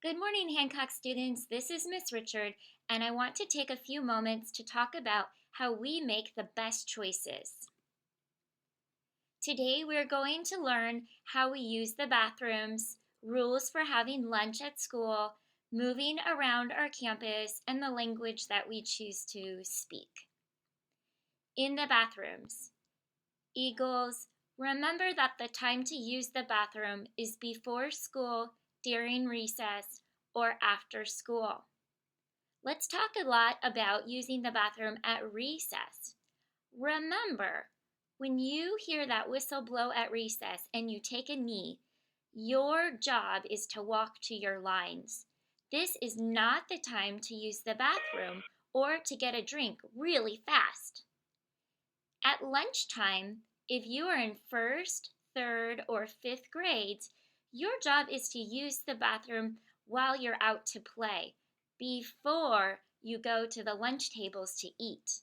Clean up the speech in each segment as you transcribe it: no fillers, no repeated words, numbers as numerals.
Good morning, Hancock students. This is Miss Richard, and I want to take a few moments to talk about how we make the best choices. Today, we're going to learn how we use the bathrooms, rules for having lunch at school, moving around our campus, and the language that we choose to speak. In the bathrooms, Eagles, remember that the time to use the bathroom is before school, during recess, or after school. Let's talk a lot about using the bathroom at recess. Remember, when you hear that whistle blow at recess and you take a knee, your job is to walk to your lines. This is not the time to use the bathroom or to get a drink really fast. At lunchtime, if you are in first, third, or fifth grades, your job is to use the bathroom while you're out to play, before you go to the lunch tables to eat.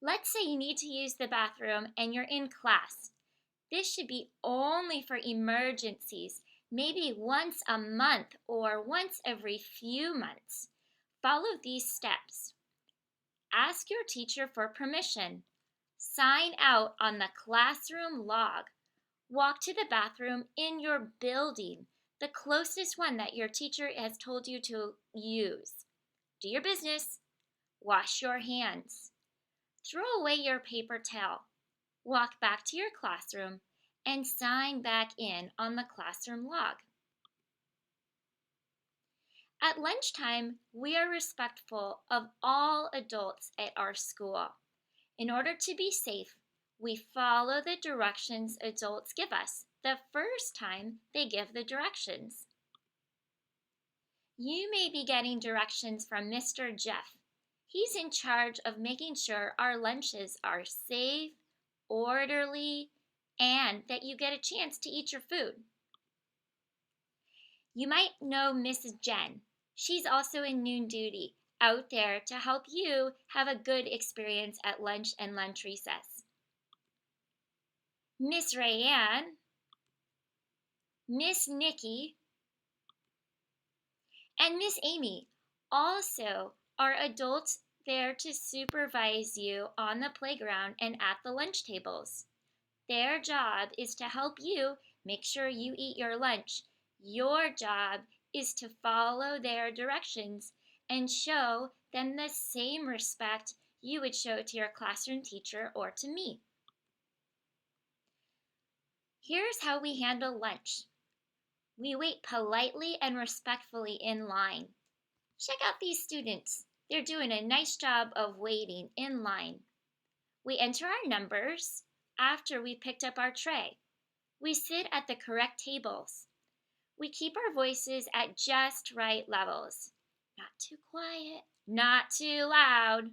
Let's say you need to use the bathroom and you're in class. This should be only for emergencies, maybe once a month or once every few months. Follow these steps. Ask your teacher for permission. Sign out on the classroom log. Walk to the bathroom in your building, the closest one that your teacher has told you to use. Do your business. Wash your hands. Throw away your paper towel. Walk back to your classroom and sign back in on the classroom log. At lunchtime, we are respectful of all adults at our school. In order to be safe, we follow the directions adults give us the first time they give the directions. You may be getting directions from Mr. Jeff. He's in charge of making sure our lunches are safe, orderly, and that you get a chance to eat your food. You might know Mrs. Jen. She's also in noon duty, out there to help you have a good experience at lunch and lunch recess. Miss Rayanne, Miss Nikki, and Miss Amy also are adults there to supervise you on the playground and at the lunch tables. Their job is to help you make sure you eat your lunch. Your job is to follow their directions and show them the same respect you would show to your classroom teacher or to me. Here's how we handle lunch. We wait politely and respectfully in line. Check out these students. They're doing a nice job of waiting in line. We enter our numbers after we picked up our tray. We sit at the correct tables. We keep our voices at just right levels. Not too quiet, not too loud.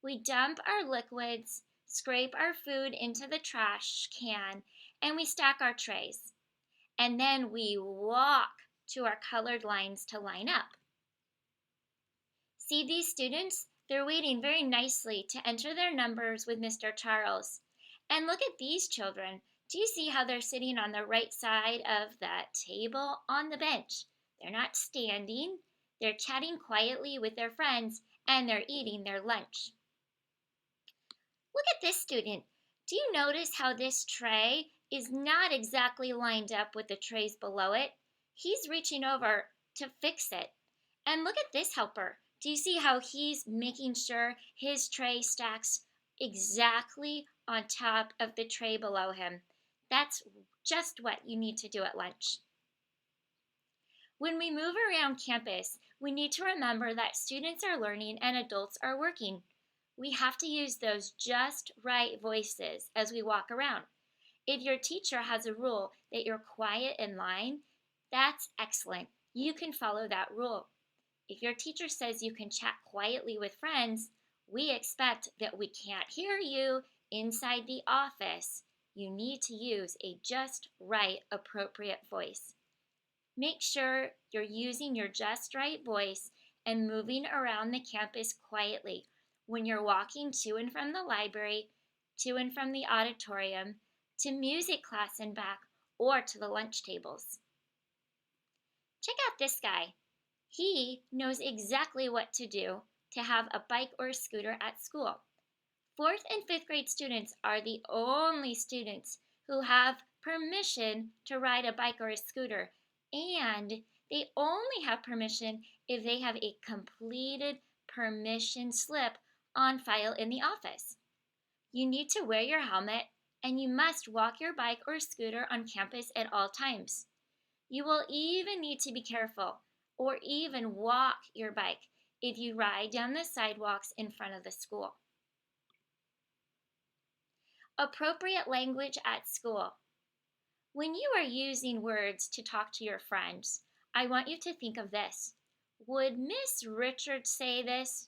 We dump our liquids, scrape our food into the trash can, and we stack our trays. And then we walk to our colored lines to line up. See these students? They're waiting very nicely to enter their numbers with Mr. Charles. And look at these children. Do you see how they're sitting on the right side of the table on the bench? They're not standing. They're chatting quietly with their friends, and they're eating their lunch. Look at this student. Do you notice how this tray is not exactly lined up with the trays below it? He's reaching over to fix it. And look at this helper. Do you see how he's making sure his tray stacks exactly on top of the tray below him? That's just what you need to do at lunch. When we move around campus, we need to remember that students are learning and adults are working. We have to use those just right voices as we walk around. If your teacher has a rule that you're quiet in line, that's excellent. You can follow that rule. If your teacher says you can chat quietly with friends, we expect that we can't hear you inside the office. You need to use a just right, appropriate voice. Make sure you're using your just right voice and moving around the campus quietly when you're walking to and from the library, to and from the auditorium, to music class and back, or to the lunch tables. Check out this guy. He knows exactly what to do to have a bike or a scooter at school. Fourth and fifth grade students are the only students who have permission to ride a bike or a scooter, and they only have permission if they have a completed permission slip on file in the office. You need to wear your helmet and you must walk your bike or scooter on campus at all times. You will even need to be careful or even walk your bike if you ride down the sidewalks in front of the school. Appropriate language at school. When you are using words to talk to your friends, I want you to think of this. Would Miss Richards say this?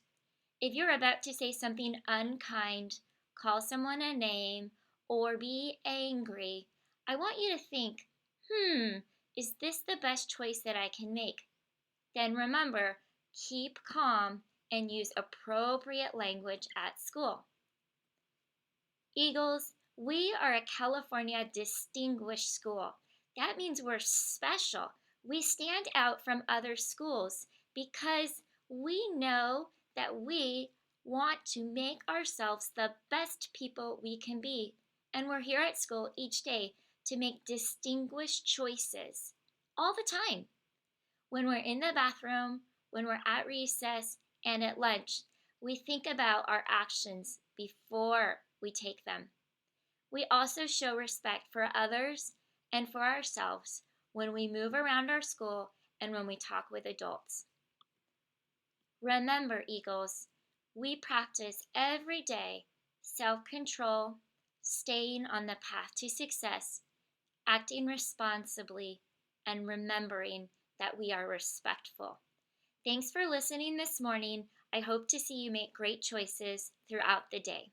If you're about to say something unkind, call someone a name, or be angry, I want you to think, is this the best choice that I can make? Then remember, keep calm and use appropriate language at school. Eagles, we are a California distinguished school. That means we're special. We stand out from other schools because we know that we want to make ourselves the best people we can be. And we're here at school each day to make distinguished choices all the time. When we're in the bathroom, when we're at recess, and at lunch, we think about our actions before we take them. We also show respect for others and for ourselves when we move around our school and when we talk with adults. Remember, Eagles, we practice every day self-control, staying on the path to success, acting responsibly, and remembering that we are respectful. Thanks for listening this morning. I hope to see you make great choices throughout the day.